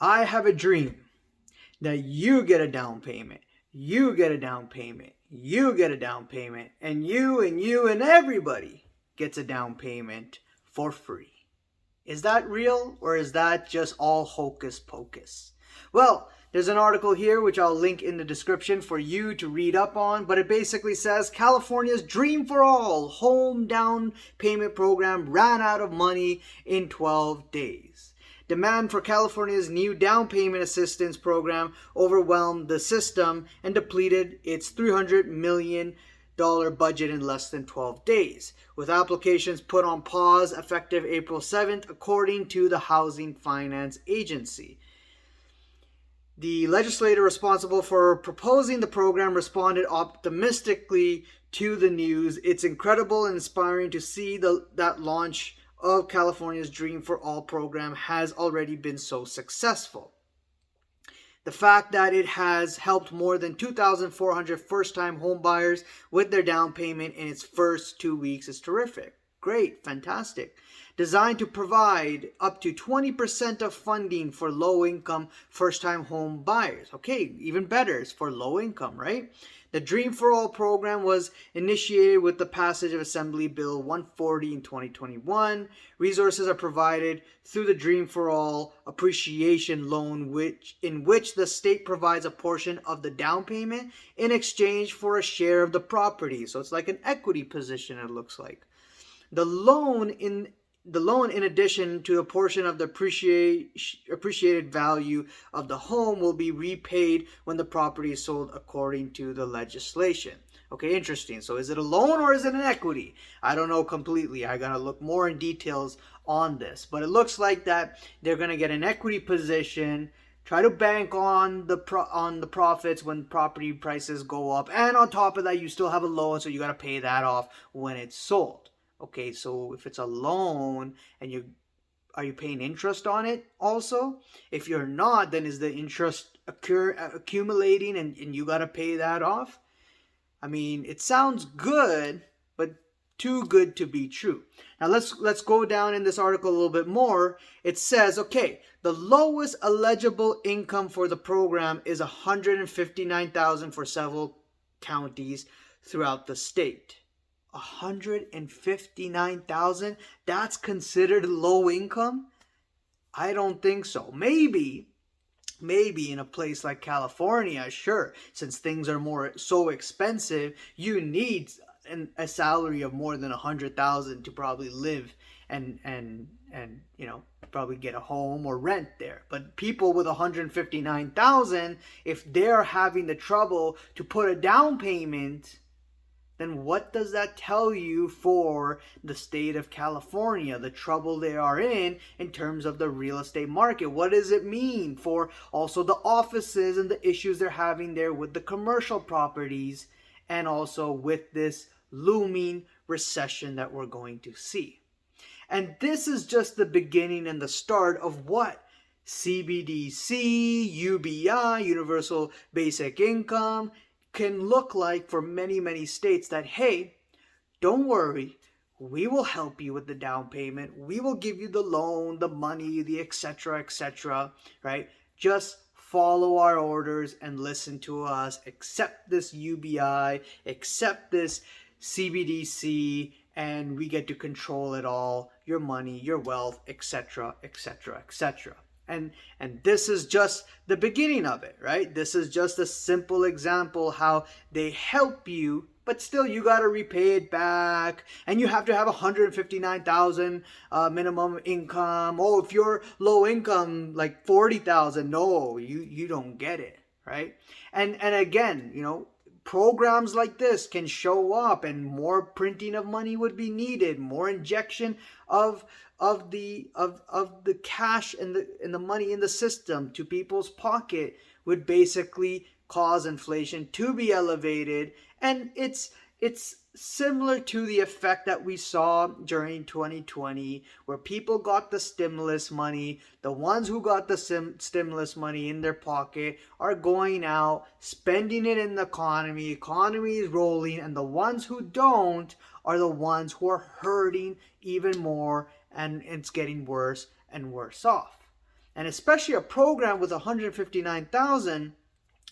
I have a dream that you get a down payment, you get a down payment, you get a down payment, and you and everybody gets a down payment for free. Is that real, or is that just all hocus pocus? Well, there's an article here which I'll link in the description for you to read up on, but it basically says California's Dream for All home down payment program ran out of money in 12 days. Demand for California's new down payment assistance program overwhelmed the system and depleted its $300 million budget in less than 12 days, with applications put on pause effective April 7th, according to the Housing Finance Agency. The legislator responsible for proposing the program responded optimistically to the news. It's incredible and inspiring to see that launch of California's Dream for All program has already been so successful. The fact that it has helped more than 2,400 first-time homebuyers with their down payment in its first 2 weeks is terrific. Great, fantastic. Designed to provide up to 20% of funding for low-income first-time home buyers. Okay, even better, it's for low income, right? The Dream for All program was initiated with the passage of Assembly Bill 140 in 2021. Resources are provided through the Dream for All appreciation loan, in which the state provides a portion of the down payment in exchange for a share of the property. So it's like an equity position, it looks like. The loan, in addition to a portion of the appreciated value of the home, will be repaid when the property is sold, according to the legislation. Okay, interesting. So is it a loan or is it an equity? I don't know completely. I gotta look more in details on this. But it looks like that they're gonna get an equity position, try to bank on the profits when property prices go up, and on top of that, you still have a loan, so you gotta pay that off when it's sold. Okay, so if it's a loan and are you paying interest on it also? If you're not, then is the interest accumulating and you got to pay that off? I mean, it sounds good, but too good to be true. Now let's go down in this article a little bit more. It says, okay, the lowest eligible income for the program is $159,000 for several counties throughout the state. $159,000? That's considered low income? I don't think so. Maybe in a place like California, sure, since things are so expensive, you need a salary of more than $100,000 to probably live and probably get a home or rent there. But people with $159,000, if they're having the trouble to put a down payment, then what does that tell you for the state of California, the trouble they are in terms of the real estate market? What does it mean for also the offices and the issues they're having there with the commercial properties, and also with this looming recession that we're going to see? And this is just the beginning and the start of what CBDC, UBI, Universal Basic Income, can look like for many, many states. That, hey, don't worry, we will help you with the down payment. We will give you the loan, the money, the etc., right? Just follow our orders and listen to us. Accept this UBI, accept this CBDC, and we get to control it all, your money, your wealth, etc., etc., etc. And this is just the beginning of it, right? This is just a simple example how they help you, but still you got to repay it back, and you have to have 159,000 minimum income. Oh, if you're low income, like 40,000, no, you don't get it, right? And again, programs like this can show up, and more printing of money would be needed, more injection of the cash and the money in the system to people's pocket would basically cause inflation to be elevated. And it's similar to the effect that we saw during 2020, where people got the stimulus money. The ones who got the stimulus money in their pocket are going out, spending it in the economy is rolling, and the ones who don't are the ones who are hurting even more, and it's getting worse and worse off. And especially a program with 159,000,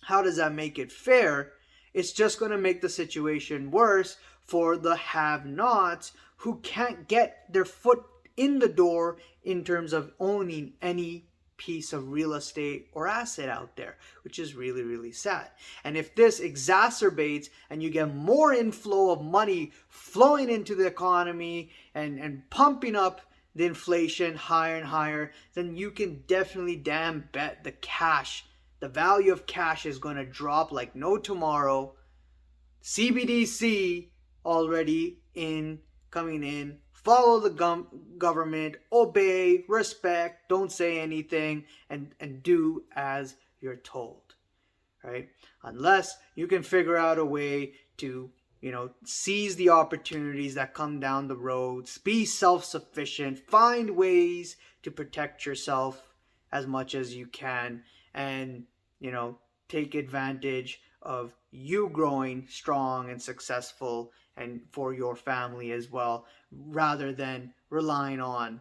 how does that make it fair? It's just going to make the situation worse for the have-nots who can't get their foot in the door in terms of owning any piece of real estate or asset out there, which is really, really sad. And if this exacerbates and you get more inflow of money flowing into the economy and pumping up the inflation higher and higher, then you can definitely damn bet the value of cash is going to drop like no tomorrow. CBDC already coming in. Follow the government, obey, respect, don't say anything, and do as you're told, right? Unless you can figure out a way to, seize the opportunities that come down the road, be self-sufficient, find ways to protect yourself as much as you can, and, take advantage of you growing strong and successful and for your family as well, rather than relying on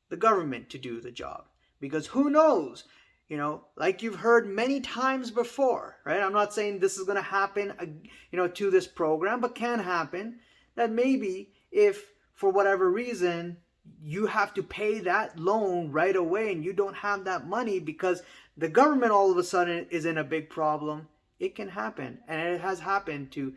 the government to do the job. Because who knows, like you've heard many times before, right? I'm not saying this is going to happen, to this program, but can happen that maybe if for whatever reason you have to pay that loan right away and you don't have that money because the government all of a sudden is in a big problem, it can happen. And it has happened to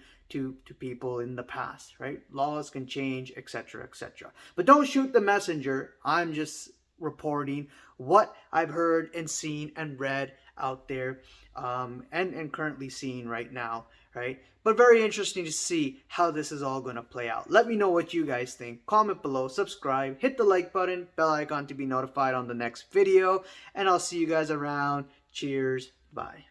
people in the past, right? Laws can change, etc., etc. But don't shoot the messenger. I'm just reporting what I've heard and seen and read out there, and currently seeing right now, right? But very interesting to see how this is all going to play out. Let me know what you guys think. Comment below, subscribe, hit the like button, bell icon to be notified on the next video, and I'll see you guys around. Cheers. Bye.